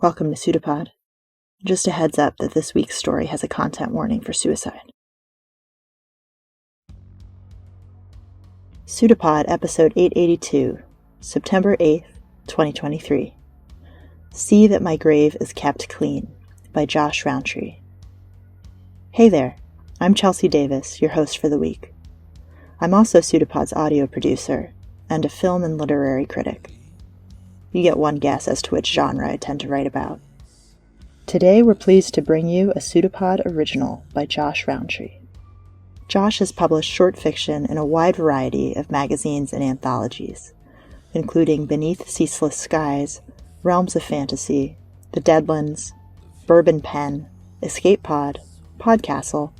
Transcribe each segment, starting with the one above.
Welcome to PseudoPod. Just a heads up that this week's story has a content warning for suicide. PseudoPod episode 882, September 8th, 2023. See That My Grave Is Kept Clean by Josh Rowntree. Hey there, I'm Chelsea Davis, your host for the week. I'm also PseudoPod's audio producer and a film and literary critic. You get one guess as to which genre I tend to write about. Today we're pleased to bring you a PseudoPod original by Josh Rowntree. Josh has published short fiction in a wide variety of magazines and anthologies, including Beneath Ceaseless Skies, Realms of Fantasy, The Deadlands, Bourbon Pen, Escape Pod, Podcastle,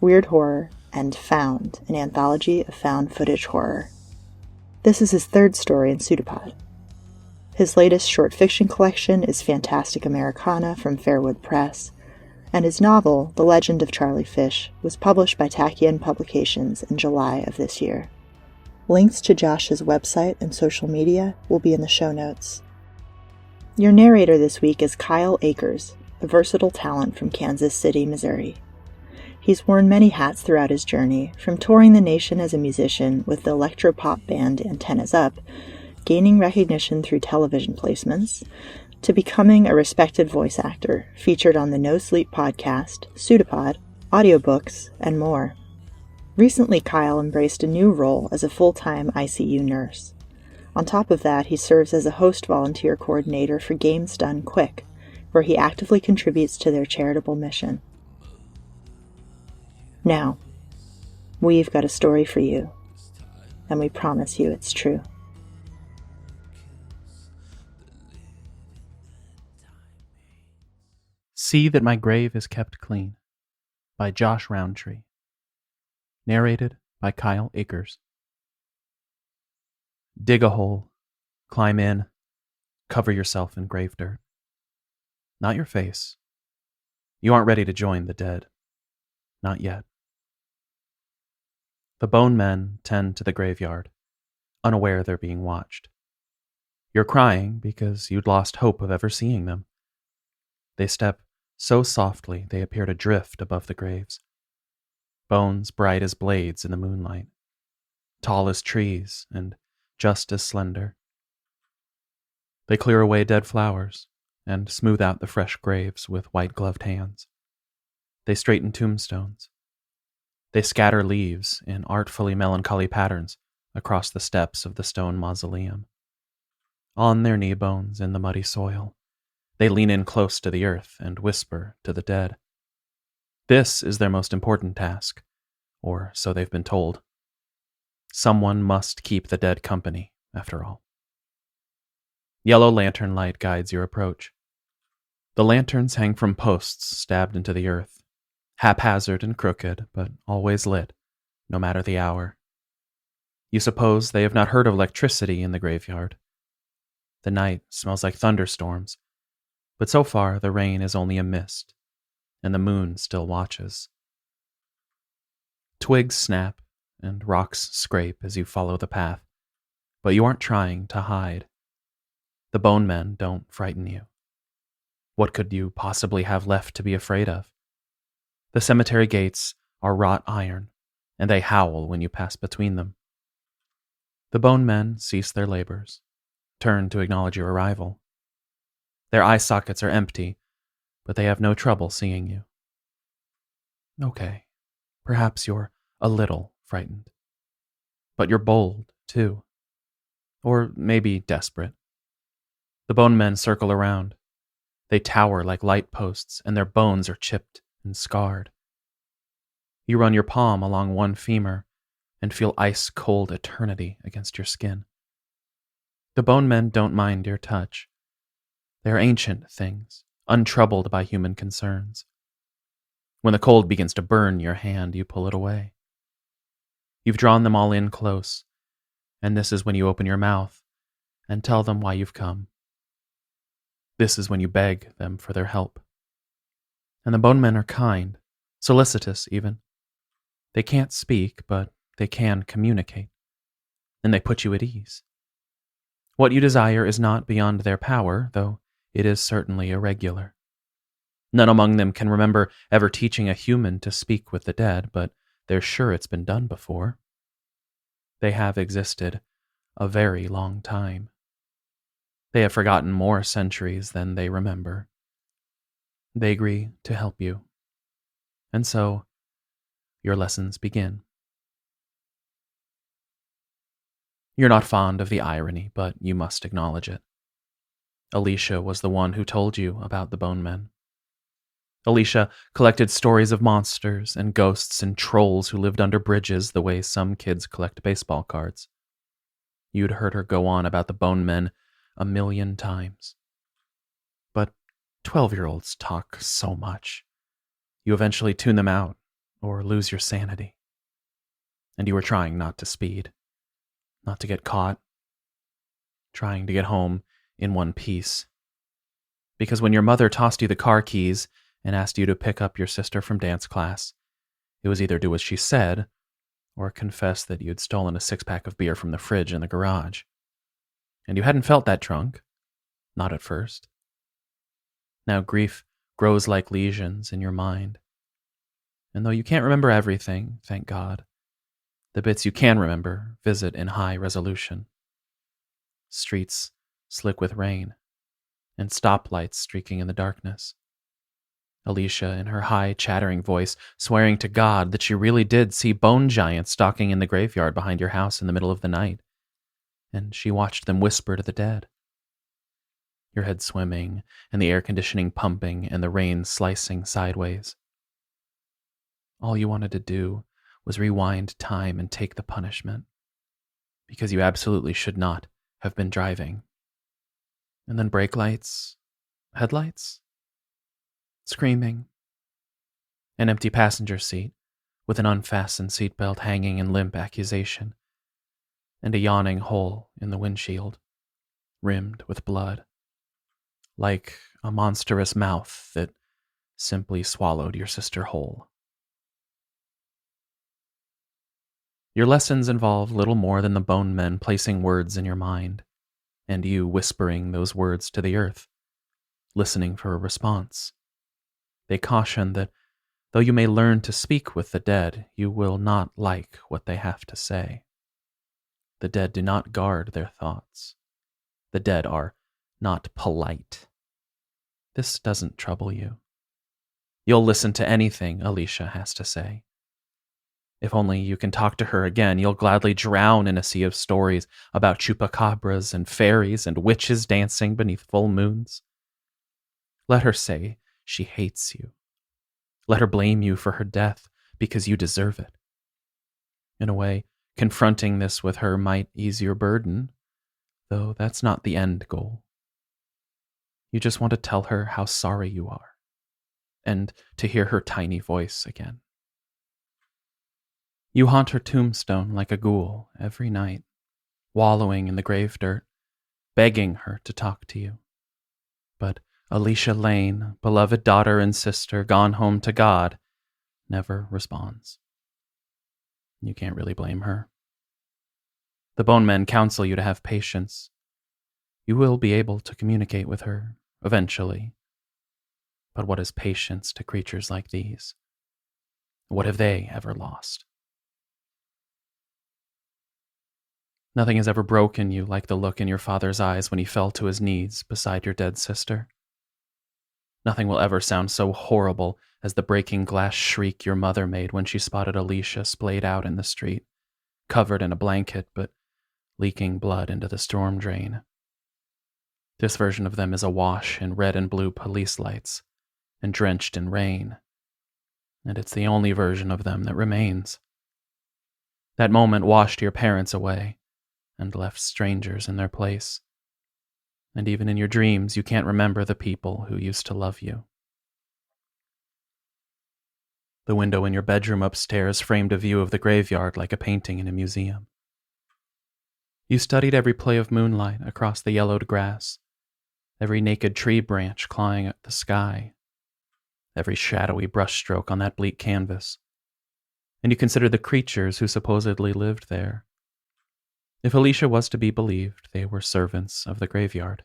Weird Horror, and Found, an anthology of found footage horror. This is his third story in PseudoPod. His latest short fiction collection is Fantastic Americana from Fairwood Press, and his novel, The Legend of Charlie Fish, was published by Tachyon Publications in July of this year. Links to Josh's website and social media will be in the show notes. Your narrator this week is Kyle Akers, a versatile talent from Kansas City, Missouri. He's worn many hats throughout his journey, from touring the nation as a musician with the electro-pop band Antennas Up, gaining recognition through television placements, to becoming a respected voice actor featured on the No Sleep podcast, PseudoPod, audiobooks, and more. Recently, Kyle embraced a new role as a full-time ICU nurse. On top of that, he serves as a host volunteer coordinator for Games Done Quick, where he actively contributes to their charitable mission. Now, we've got a story for you, and we promise you it's true. See That My Grave Is Kept Clean by Josh Rowntree. Narrated by Kyle Akers. Dig a hole, climb in, cover yourself in grave dirt. Not your face. You aren't ready to join the dead. Not yet. The bone men tend to the graveyard, unaware they're being watched. You're crying because you'd lost hope of ever seeing them. They step so softly they appear to drift above the graves. Bones bright as blades in the moonlight, tall as trees and just as slender. They clear away dead flowers and smooth out the fresh graves with white-gloved hands. They straighten tombstones. They scatter leaves in artfully melancholy patterns across the steps of the stone mausoleum. On their knee bones in the muddy soil, they lean in close to the earth and whisper to the dead. This is their most important task, or so they've been told. Someone must keep the dead company, after all. Yellow lantern light guides your approach. The lanterns hang from posts stabbed into the earth, haphazard and crooked, but always lit, no matter the hour. You suppose they have not heard of electricity in the graveyard. The night smells like thunderstorms, but so far the rain is only a mist, and the moon still watches. Twigs snap and rocks scrape as you follow the path, but you aren't trying to hide. The bone men don't frighten you. What could you possibly have left to be afraid of? The cemetery gates are wrought iron, and they howl when you pass between them. The bone men cease their labors, turn to acknowledge your arrival. Their eye sockets are empty, but they have no trouble seeing you. Okay, perhaps you're a little frightened. But you're bold, too. Or maybe desperate. The bone men circle around. They tower like light posts, and their bones are chipped and scarred. You run your palm along one femur and feel ice-cold eternity against your skin. The bone men don't mind your touch. They are ancient things, untroubled by human concerns. When the cold begins to burn your hand, you pull it away. You've drawn them all in close, and this is when you open your mouth and tell them why you've come. This is when you beg them for their help. And the bone men are kind, solicitous even. They can't speak, but they can communicate, and they put you at ease. What you desire is not beyond their power, though it is certainly irregular. None among them can remember ever teaching a human to speak with the dead, but they're sure it's been done before. They have existed a very long time. They have forgotten more centuries than they remember. They agree to help you. And so, your lessons begin. You're not fond of the irony, but you must acknowledge it. Alicia was the one who told you about the bone men. Alicia collected stories of monsters and ghosts and trolls who lived under bridges the way some kids collect baseball cards. You'd heard her go on about the bone men 1,000,000 times. But 12-year-olds talk so much. You eventually tune them out or lose your sanity. And you were trying not to speed, not to get caught, trying to get home in one piece. Because when your mother tossed you the car keys and asked you to pick up your sister from dance class, it was either do as she said or confess that you'd stolen a 6-pack of beer from the fridge in the garage. And you hadn't felt that drunk, not at first. Now grief grows like lesions in your mind. And though you can't remember everything, thank God, the bits you can remember visit in high resolution. Streets slick with rain, and stoplights streaking in the darkness. Alicia, in her high, chattering voice, swearing to God that she really did see bone giants stalking in the graveyard behind your house in the middle of the night, and she watched them whisper to the dead. Your head swimming, and the air conditioning pumping, and the rain slicing sideways. All you wanted to do was rewind time and take the punishment, because you absolutely should not have been driving. And then brake lights, headlights, screaming, an empty passenger seat with an unfastened seatbelt hanging in limp accusation, and a yawning hole in the windshield, rimmed with blood, like a monstrous mouth that simply swallowed your sister whole. Your lessons involve little more than the bone men placing words in your mind, and you whispering those words to the earth, listening for a response. They caution that though you may learn to speak with the dead, you will not like what they have to say. The dead do not guard their thoughts. The dead are not polite. This doesn't trouble you. You'll listen to anything Alicia has to say. If only you can talk to her again, you'll gladly drown in a sea of stories about chupacabras and fairies and witches dancing beneath full moons. Let her say she hates you. Let her blame you for her death because you deserve it. In a way, confronting this with her might ease your burden, though that's not the end goal. You just want to tell her how sorry you are, and to hear her tiny voice again. You haunt her tombstone like a ghoul every night, wallowing in the grave dirt, begging her to talk to you. But Alicia Lane, beloved daughter and sister, gone home to God, never responds. You can't really blame her. The bone men counsel you to have patience. You will be able to communicate with her, eventually. But what is patience to creatures like these? What have they ever lost? Nothing has ever broken you like the look in your father's eyes when he fell to his knees beside your dead sister. Nothing will ever sound so horrible as the breaking glass shriek your mother made when she spotted Alicia splayed out in the street, covered in a blanket but leaking blood into the storm drain. This version of them is awash in red and blue police lights and drenched in rain, and it's the only version of them that remains. That moment washed your parents away and left strangers in their place. And even in your dreams, you can't remember the people who used to love you. The window in your bedroom upstairs framed a view of the graveyard like a painting in a museum. You studied every play of moonlight across the yellowed grass, every naked tree branch clawing at the sky, every shadowy brushstroke on that bleak canvas. And you considered the creatures who supposedly lived there. If Alicia was to be believed, they were servants of the graveyard.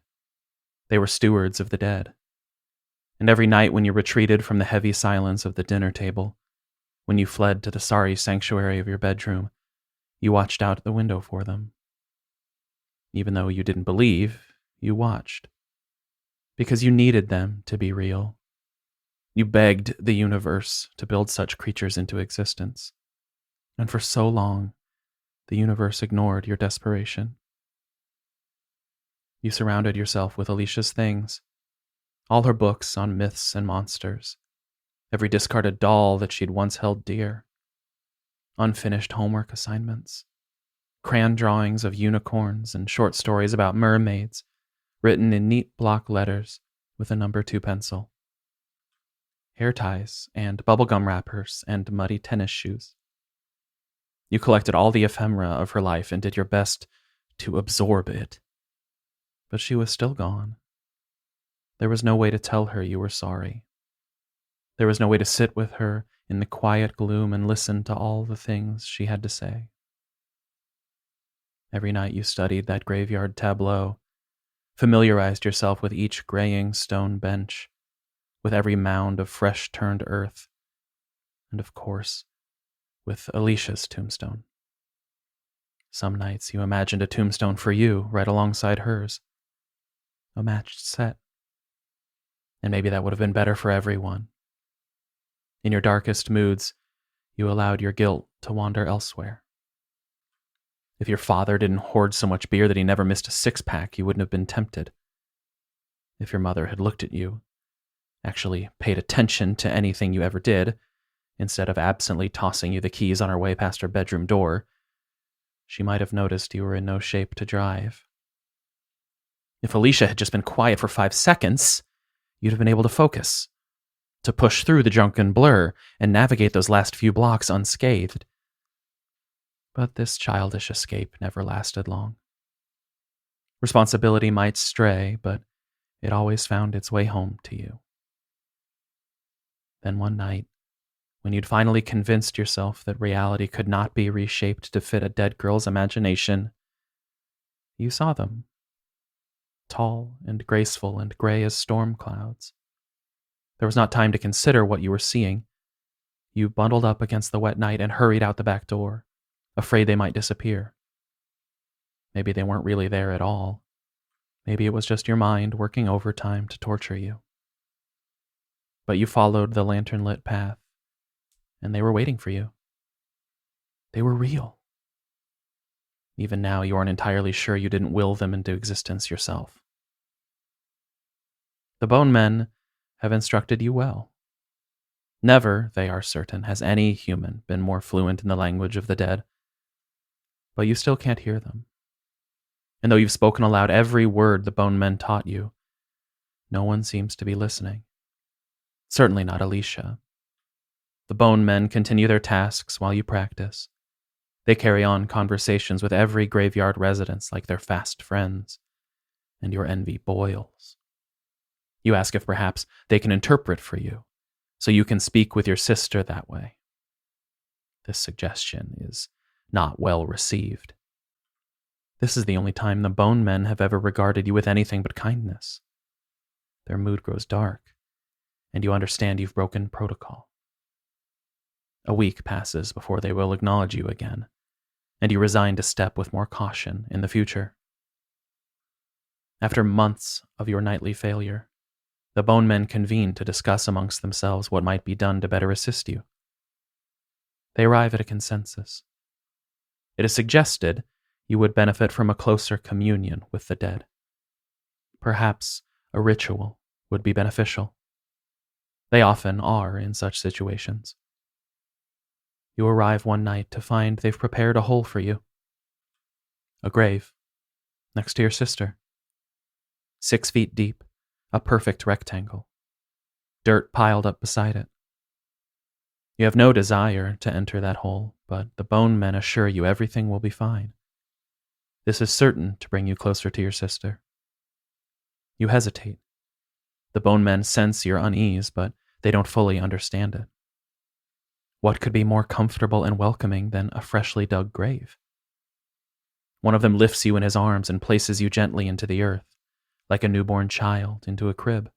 They were stewards of the dead. And every night when you retreated from the heavy silence of the dinner table, when you fled to the sorry sanctuary of your bedroom, you watched out the window for them. Even though you didn't believe, you watched. Because you needed them to be real. You begged the universe to build such creatures into existence. And for so long, the universe ignored your desperation. You surrounded yourself with Alicia's things, all her books on myths and monsters, every discarded doll that she'd once held dear, unfinished homework assignments, crayon drawings of unicorns and short stories about mermaids written in neat block letters with a number 2 pencil, hair ties and bubblegum wrappers and muddy tennis shoes. You collected all the ephemera of her life and did your best to absorb it. But she was still gone. There was no way to tell her you were sorry. There was no way to sit with her in the quiet gloom and listen to all the things she had to say. Every night you studied that graveyard tableau, familiarized yourself with each graying stone bench, with every mound of fresh-turned earth, and of course, with Alicia's tombstone. Some nights you imagined a tombstone for you right alongside hers, a matched set. And maybe that would have been better for everyone. In your darkest moods, you allowed your guilt to wander elsewhere. If your father didn't hoard so much beer that he never missed a 6-pack, you wouldn't have been tempted. If your mother had looked at you, actually paid attention to anything you ever did, instead of absently tossing you the keys on her way past her bedroom door, she might have noticed you were in no shape to drive. If Alicia had just been quiet for 5 seconds, you'd have been able to focus, to push through the drunken blur and navigate those last few blocks unscathed. But this childish escape never lasted long. Responsibility might stray, but it always found its way home to you. Then one night, when you'd finally convinced yourself that reality could not be reshaped to fit a dead girl's imagination, you saw them. Tall and graceful and gray as storm clouds. There was not time to consider what you were seeing. You bundled up against the wet night and hurried out the back door, afraid they might disappear. Maybe they weren't really there at all. Maybe it was just your mind working overtime to torture you. But you followed the lantern-lit path, and they were waiting for you. They were real. Even now, you aren't entirely sure you didn't will them into existence yourself. The Bone Men have instructed you well. Never, they are certain, has any human been more fluent in the language of the dead. But you still can't hear them. And though you've spoken aloud every word the Bone Men taught you, no one seems to be listening. Certainly not Alicia. The Bone Men continue their tasks while you practice. They carry on conversations with every graveyard resident like they're fast friends, and your envy boils. You ask if perhaps they can interpret for you, so you can speak with your sister that way. This suggestion is not well received. This is the only time the Bone Men have ever regarded you with anything but kindness. Their mood grows dark, and you understand you've broken protocol. A week passes before they will acknowledge you again, and you resign to step with more caution in the future. After months of your nightly failure, the Bone Men convene to discuss amongst themselves what might be done to better assist you. They arrive at a consensus. It is suggested you would benefit from a closer communion with the dead. Perhaps a ritual would be beneficial. They often are in such situations. You arrive one night to find they've prepared a hole for you. A grave, next to your sister. 6 feet deep, a perfect rectangle. Dirt piled up beside it. You have no desire to enter that hole, but the Bone Men assure you everything will be fine. This is certain to bring you closer to your sister. You hesitate. The Bone Men sense your unease, but they don't fully understand it. What could be more comfortable and welcoming than a freshly dug grave? One of them lifts you in his arms and places you gently into the earth, like a newborn child into a crib.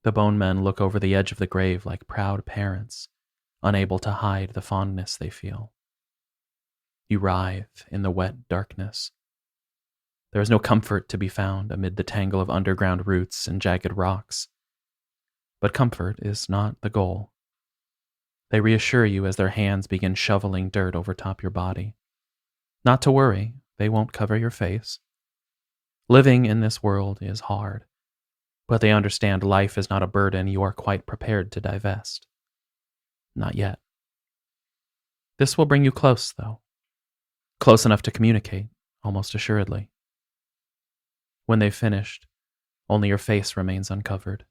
The bone men look over the edge of the grave like proud parents, unable to hide the fondness they feel. You writhe in the wet darkness. There is no comfort to be found amid the tangle of underground roots and jagged rocks. But comfort is not the goal. They reassure you as their hands begin shoveling dirt over top your body. Not to worry, they won't cover your face. Living in this world is hard, but they understand life is not a burden you are quite prepared to divest. Not yet. This will bring you close, though. Close enough to communicate, almost assuredly. When they've finished, only your face remains uncovered.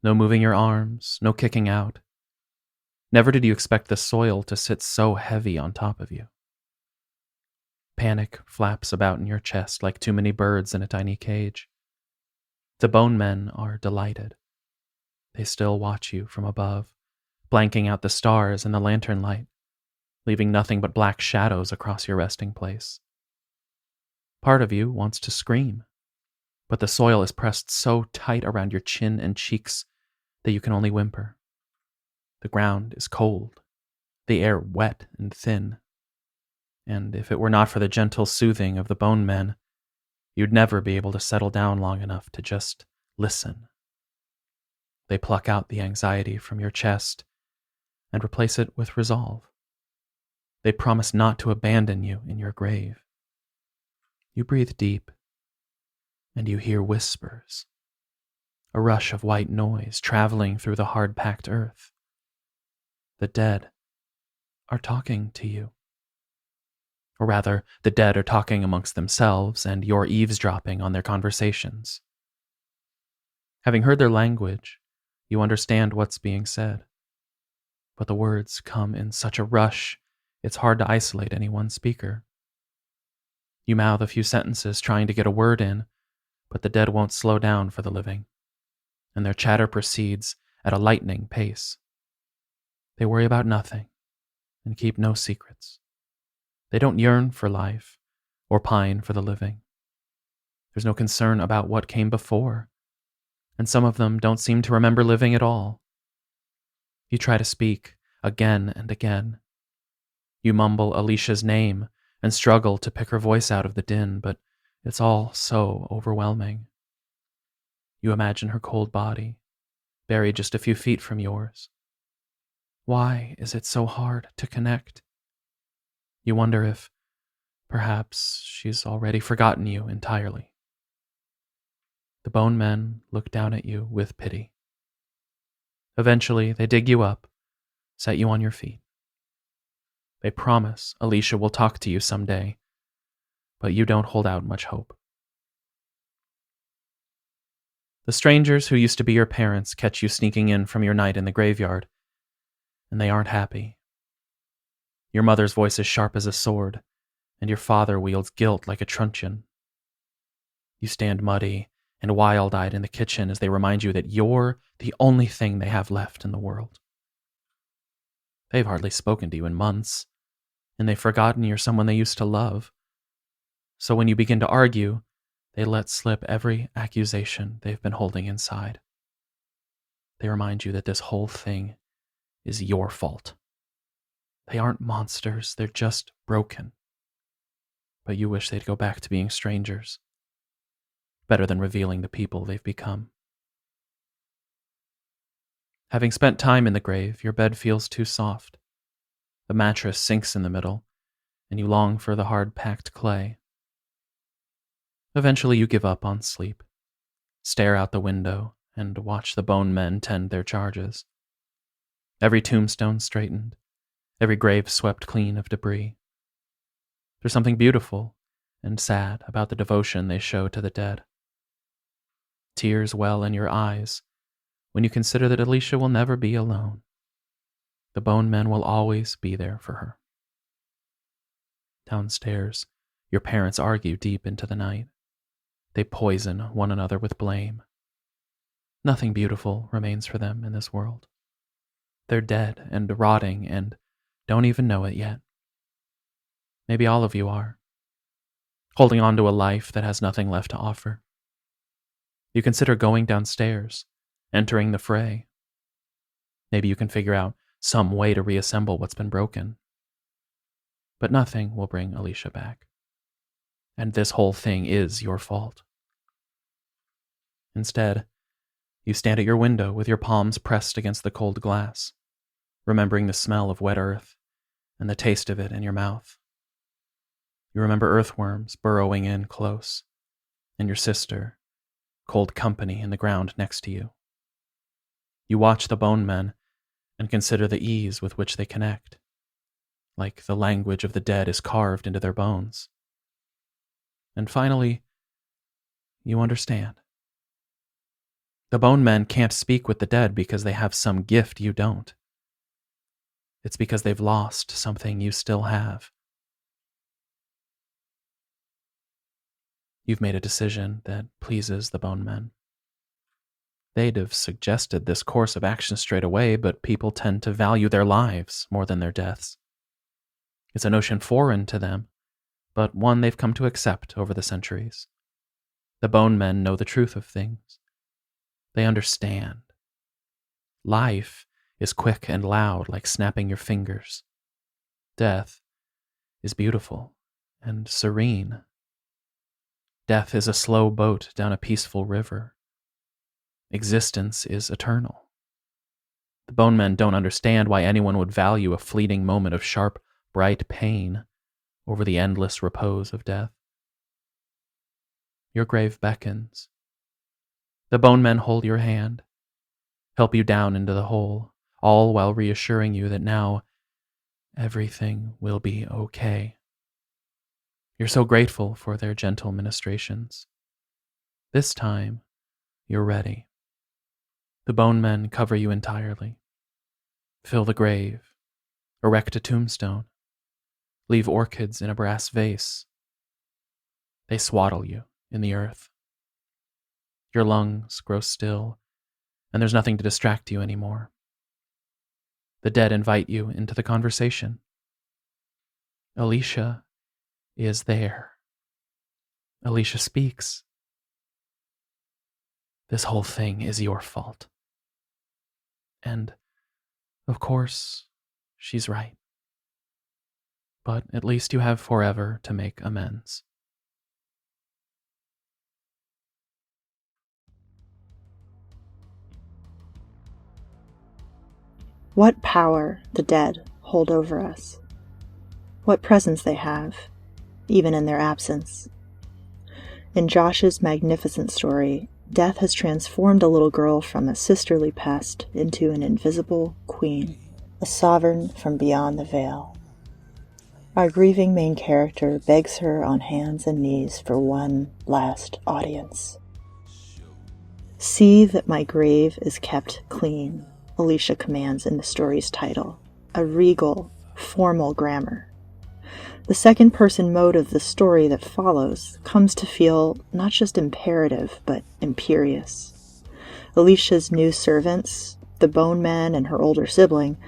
No moving your arms, no kicking out. Never did you expect the soil to sit so heavy on top of you. Panic flaps about in your chest like too many birds in a tiny cage. The bone men are delighted. They still watch you from above, blanking out the stars and the lantern light, leaving nothing but black shadows across your resting place. Part of you wants to scream, but the soil is pressed so tight around your chin and cheeks that you can only whimper. The ground is cold, the air wet and thin, and if it were not for the gentle soothing of the bone men, you'd never be able to settle down long enough to just listen. They pluck out the anxiety from your chest and replace it with resolve. They promise not to abandon you in your grave. You breathe deep, and you hear whispers, a rush of white noise traveling through the hard-packed earth. The dead are talking to you. Or rather, the dead are talking amongst themselves, and you're eavesdropping on their conversations. Having heard their language, you understand what's being said. But the words come in such a rush, it's hard to isolate any one speaker. You mouth a few sentences trying to get a word in, but the dead won't slow down for the living, and their chatter proceeds at a lightning pace. They worry about nothing and keep no secrets. They don't yearn for life or pine for the living. There's no concern about what came before, and some of them don't seem to remember living at all. You try to speak again and again. You mumble Alicia's name and struggle to pick her voice out of the din, but it's all so overwhelming. You imagine her cold body, buried just a few feet from yours. Why is it so hard to connect? You wonder if, perhaps, she's already forgotten you entirely. The bone men look down at you with pity. Eventually, they dig you up, set you on your feet. They promise Alicia will talk to you someday, but you don't hold out much hope. The strangers who used to be your parents catch you sneaking in from your night in the graveyard, and they aren't happy. Your mother's voice is sharp as a sword, and your father wields guilt like a truncheon. You stand muddy and wild-eyed in the kitchen as they remind you that you're the only thing they have left in the world. They've hardly spoken to you in months, and they've forgotten you're someone they used to love. So when you begin to argue, they let slip every accusation they've been holding inside. They remind you that this whole thing is your fault. They aren't monsters, they're just broken. But you wish they'd go back to being strangers. Better than revealing the people they've become. Having spent time in the grave, your bed feels too soft. The mattress sinks in the middle, and you long for the hard-packed clay. Eventually you give up on sleep, stare out the window, and watch the bone men tend their charges. Every tombstone straightened, every grave swept clean of debris. There's something beautiful and sad about the devotion they show to the dead. Tears well in your eyes when you consider that Alicia will never be alone. The bone men will always be there for her. Downstairs, your parents argue deep into the night. They poison one another with blame. Nothing beautiful remains for them in this world. They're dead and rotting and don't even know it yet. Maybe all of you are, holding on to a life that has nothing left to offer. You consider going downstairs, entering the fray. Maybe you can figure out some way to reassemble what's been broken. But nothing will bring Alicia back. And this whole thing is your fault. Instead, you stand at your window with your palms pressed against the cold glass, remembering the smell of wet earth and the taste of it in your mouth. You remember earthworms burrowing in close, and your sister, cold company in the ground next to you. You watch the bone men and consider the ease with which they connect, like the language of the dead is carved into their bones. And finally, you understand. The bone men can't speak with the dead because they have some gift you don't. It's because they've lost something you still have. You've made a decision that pleases the bone men. They'd have suggested this course of action straight away, but people tend to value their lives more than their deaths. It's a notion foreign to them, but one they've come to accept over the centuries. The bone men know the truth of things. They understand. Life is quick and loud, like snapping your fingers. Death is beautiful and serene. Death is a slow boat down a peaceful river. Existence is eternal. The bone men don't understand why anyone would value a fleeting moment of sharp, bright pain over the endless repose of death. Your grave beckons. The bone men hold your hand, help you down into the hole, all while reassuring you that now everything will be okay. You're so grateful for their gentle ministrations. This time, you're ready. The bone men cover you entirely. Fill the grave, erect a tombstone, leave orchids in a brass vase. They swaddle you in the earth. Your lungs grow still, and there's nothing to distract you anymore. The dead invite you into the conversation. Alicia is there. Alicia speaks. This whole thing is your fault. And, of course, she's right. But at least you have forever to make amends. What power the dead hold over us. What presence they have, even in their absence. In Josh's magnificent story, death has transformed a little girl from a sisterly pest into an invisible queen, a sovereign from beyond the veil. Our grieving main character begs her on hands and knees for one last audience. See that my grave is kept clean, Alicia commands in the story's title, a regal, formal grammar. The second-person mode of the story that follows comes to feel not just imperative, but imperious. Alicia's new servants, the bone men and her older sibling,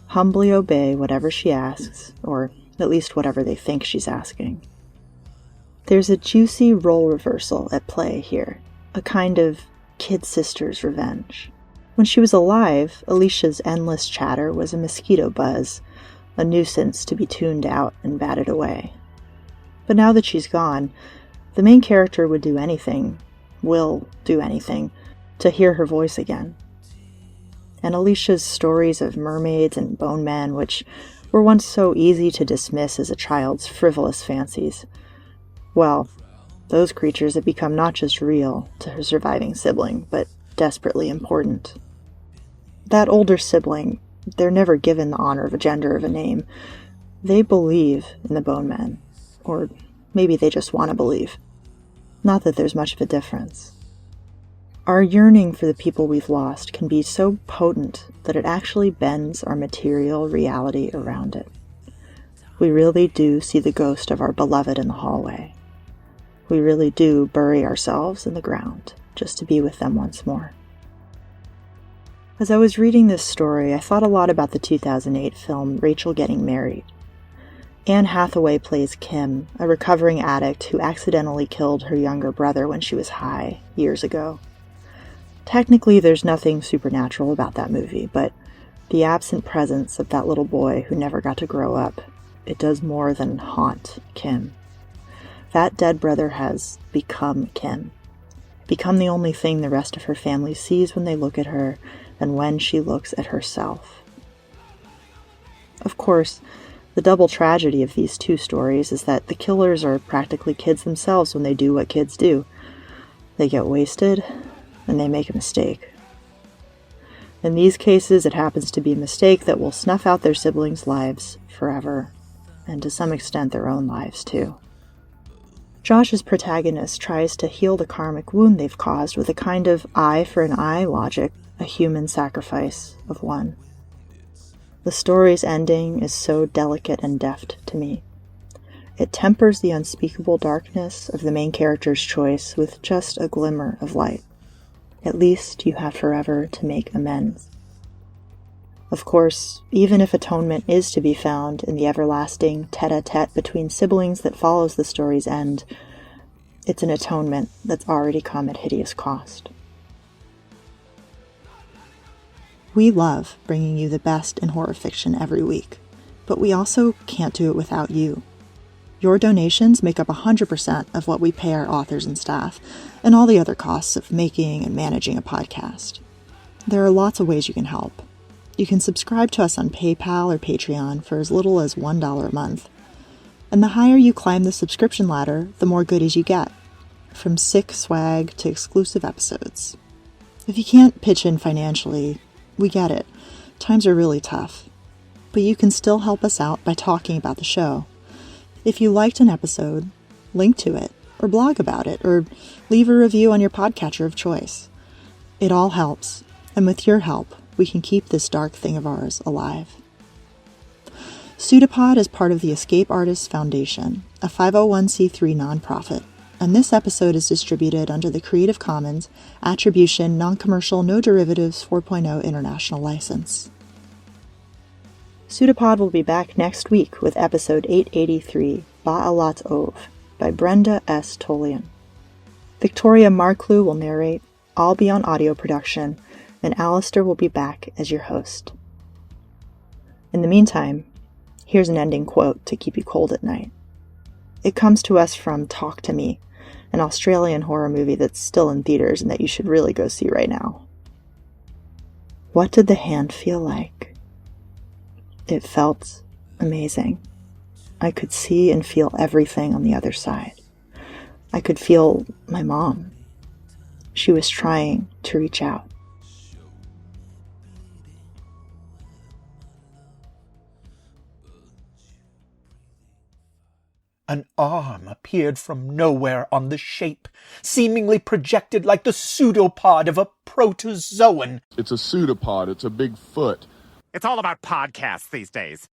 humbly obey whatever she asks, or at least whatever they think she's asking. There's a juicy role reversal at play here, a kind of kid sister's revenge. When she was alive, Alicia's endless chatter was a mosquito buzz, a nuisance to be tuned out and batted away. But now that she's gone, the main character would do anything, will do anything, to hear her voice again. And Alicia's stories of mermaids and bone men, which were once so easy to dismiss as a child's frivolous fancies, well, those creatures have become not just real to her surviving sibling, but desperately important. That older sibling, they're never given the honor of a gender of a name. They believe in the bone men, or maybe they just want to believe. Not that there's much of a difference. Our yearning for the people we've lost can be so potent that it actually bends our material reality around it. We really do see the ghost of our beloved in the hallway. We really do bury ourselves in the ground just to be with them once more. As I was reading this story, I thought a lot about the 2008 film Rachel Getting Married. Anne Hathaway plays Kim, a recovering addict who accidentally killed her younger brother when she was high, years ago. Technically, there's nothing supernatural about that movie, but the absent presence of that little boy who never got to grow up, it does more than haunt Kim. That dead brother has become Kim. Become the only thing the rest of her family sees when they look at her and when she looks at herself. Of course, the double tragedy of these two stories is that the killers are practically kids themselves when they do what kids do. They get wasted, and they make a mistake. In these cases, it happens to be a mistake that will snuff out their siblings' lives forever, and to some extent their own lives too. Josh's protagonist tries to heal the karmic wound they've caused with a kind of eye for an eye logic, a human sacrifice of one. The story's ending is so delicate and deft to me. It tempers the unspeakable darkness of the main character's choice with just a glimmer of light. At least you have forever to make amends. Of course, even if atonement is to be found in the everlasting tete-a-tete between siblings that follows the story's end, it's an atonement that's already come at hideous cost. We love bringing you the best in horror fiction every week, but we also can't do it without you. Your donations make up 100% of what we pay our authors and staff, and all the other costs of making and managing a podcast. There are lots of ways you can help. You can subscribe to us on PayPal or Patreon for as little as $1 a month. And the higher you climb the subscription ladder, the more goodies you get, from sick swag to exclusive episodes. If you can't pitch in financially, we get it. Times are really tough. But you can still help us out by talking about the show. If you liked an episode, link to it, or blog about it, or leave a review on your podcatcher of choice. It all helps, and with your help, we can keep this dark thing of ours alive. PseudoPod is part of the Escape Artists Foundation, a 501c3 nonprofit, and this episode is distributed under the Creative Commons Attribution Non-Commercial No Derivatives 4.0 International License. PseudoPod will be back next week with episode 883, Ba'alat Ov, by Brenda S. Tolian. Victoria Marklew will narrate, I'll be on audio production, and Alistair will be back as your host. In the meantime, here's an ending quote to keep you cold at night. It comes to us from Talk to Me, an Australian horror movie that's still in theaters and that you should really go see right now. What did the hand feel like? It felt amazing. I could see and feel everything on the other side. I could feel my mom. She was trying to reach out. An arm appeared from nowhere on the shape, seemingly projected like the pseudopod of a protozoan. It's a pseudopod. It's a big foot. It's all about podcasts these days.